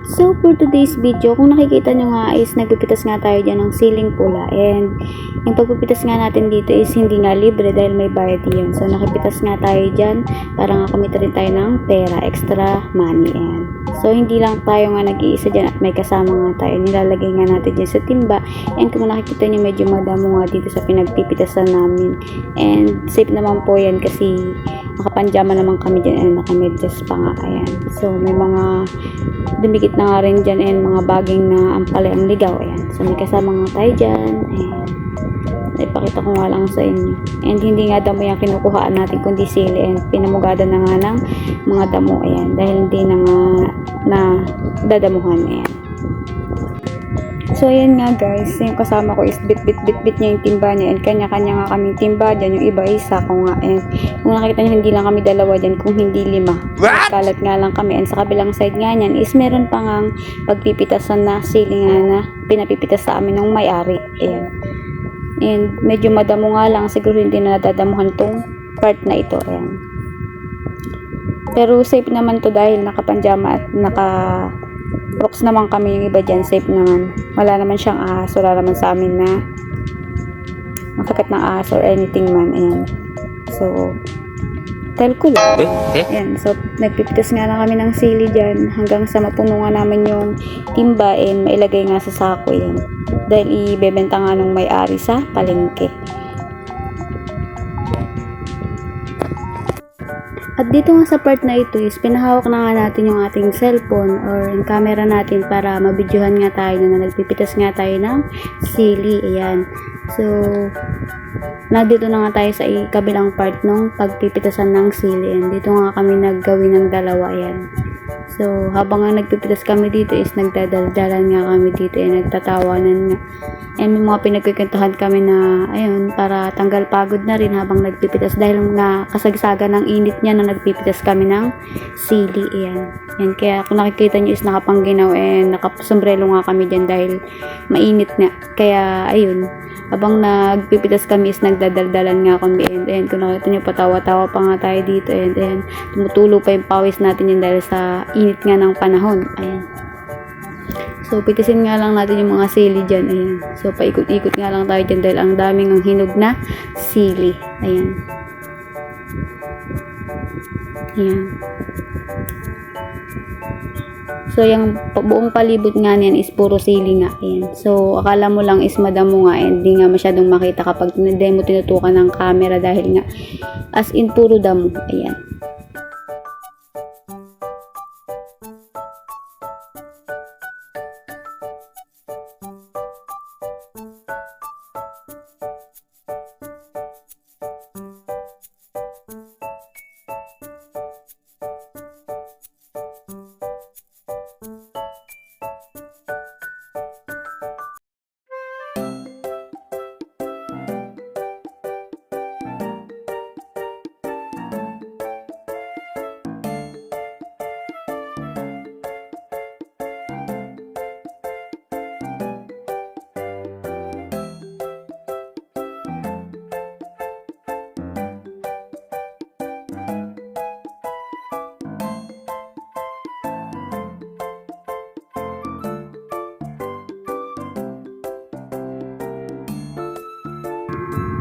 So for today's video, kung nakikita nyo nga is nagpipitas nga tayo dyan ng ceiling pula, and yung pagpipitas nga natin dito is hindi nga libre dahil may bayad yun. So nakipitas nga tayo dyan para nga kumita rin tayo ng pera, extra money. And so hindi lang tayo nga nag-iisa dyan at may kasama nga tayo, nilalagay nga natin dyan sa timba. And kung nakikita nyo medyo madamo nga dito sa pinagpipitasan namin, and safe naman po yan kasi nakapanjama naman kami dyan and nakamedyas pa nga. Ayan. So may mga dumikit na nga rin dyan and mga baging na ampalay ang ligaw. Ayan. So may kasama nga tayo dyan. Ayan. Ipakita ko nga lang sa inyo. And hindi nga damo yung kinukuhaan natin kundi sili, and pinamugada na nga ng mga damo. Ayan. Dahil hindi na nga na dadamuhan. Ayan. So ayan nga guys, yung kasama ko is bit niya yung timba niya, and kanya-kanya nga kaming timba dyan, yung iba isa ko nga. And kung nakita nyo, hindi lang kami dalawa dyan, kung hindi 5. Kalat nga lang kami. And sa kabilang side nga nyan is meron pa ngang pagpipitasan na ceiling na pinapipitas sa amin ng may-ari. Ayan. And medyo madamo nga lang, siguro hindi na nadadamuhan tong part na ito. Ayan. Pero safe naman to dahil nakapanjama at rocks naman kami, yung iba dyan safe naman. Wala naman siyang ahas, wala naman sa amin na makakat ng ahas or anything man. Ayan. So tell ko lang. Ayan. So nagpipitas nga lang kami ng sili dyan hanggang sa mapuno nga namin yung timba and mailagay nga sa sako. Ayan. Dahil ibebenta nga ng may-ari sa palengke. At dito nga sa part na ito is pinahawak na nga natin yung ating cellphone or yung camera natin para mabidyohan nga tayo na nagpipitas nga tayo ng sili. Ayan. So nandito na nga tayo sa kabilang part ng pagpipitasan ng sili, and dito nga kami naggawin ng dalawa. Ayan. So habang nga nagpipitas kami dito is nagdadaldalan nga kami dito, nagtatawanan nga. And may mga pinagkikintuhan kami na ayun, para tanggal pagod na rin habang nagpipitas dahil nga kasagsagan ng init niya na nagpipitas kami ng sili. Ayan. Yan. Kaya kung nakikita nyo is nakapangginaw and nakasombrelo nga kami dyan dahil mainit nga. Kaya ayun, habang nagpipitas kami is nagdadaldalan nga kami, and kung nakita nyo patawa-tawa pa nga tayo dito, and tumutulo pa yung pawis natin yun dahil sa init nga ng panahon. Ayan. So pitisin nga lang natin yung mga sili dyan. Ayan. So paikot-ikot nga lang tayo dyan dahil ang daming ang hinog na sili. Ayan. Ayan. So yung buong palibot nga niyan is puro sili nga. Ayan. So akala mo lang is madamo nga, and hindi nga masyadong makita kapag hindi mo tinutukan ng camera dahil nga as in puro damo. Ayan.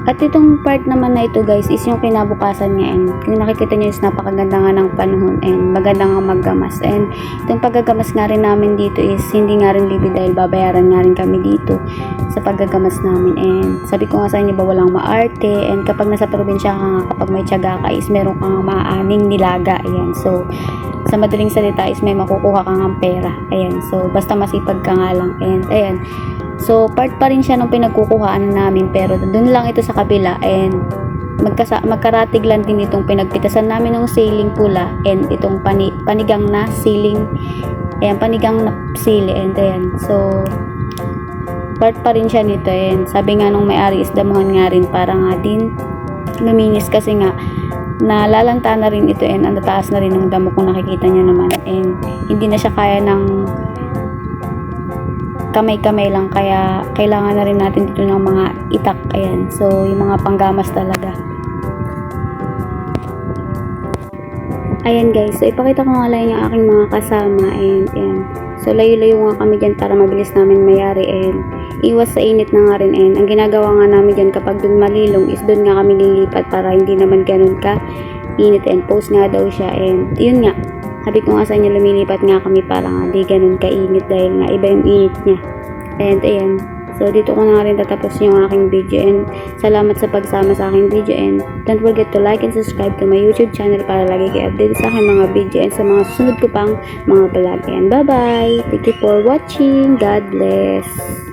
At itong part naman na ito guys is yung kinabukasan niya, and kung nakikita nyo is napakaganda nga ng panahon and maganda nga maggamas. And itong paggagamas nga rin namin dito is hindi nga rin libre dahil babayaran nga rin kami dito sa paggagamas namin. And sabi ko nga sa inyo ba walang maarte, and kapag nasa probinsya ka nga, kapag may tiyaga ka is meron kang maaning nilaga. Ayan. So sa madaling salita is may makukuha kang ang pera. Ayan. So basta masipag ka nga lang. And ayan. So part pa rin siya nung pinagkukuhaan namin, pero doon lang ito sa kabila, and magkaratig lang din itong pinagpitasan namin ng ceiling pula and itong panigang na ceiling. Ayan, panigang na sili. And ayan. So part pa rin siya nito, and sabi nga nung may-ari is damuhan nga rin para nga din luminis kasi nga nalalanta na rin ito, and ang taas na rin ng damo kung nakikita nyo naman, and hindi na siya kaya ng kamay-kamay lang, kaya kailangan na rin natin dito ng mga itak. Ayan. So yung mga panggamas talaga. Ayan guys, so ipakita ko nga lang yung aking mga kasama, and so So layo-layo nga kami dyan para mabilis namin mayari and iwas sa init na nga rin. And ang ginagawa nga namin dyan kapag dun malilong is dun nga kami lilipat para hindi naman ganun ka init. And post nga daw siya, and yun nga, sabi ko nga sa inyo, lumilipat nga kami para nga di ganun kainit dahil nga iba yung init niya. And ayan, so dito ko na nga rin tatapos yung aking video, and salamat sa pagsama sa aking video, and don't forget to like and subscribe to my YouTube channel para lagi kayo update sa aking mga video and sa mga susunod ko pang mga vlog. And bye bye, thank you for watching, God bless.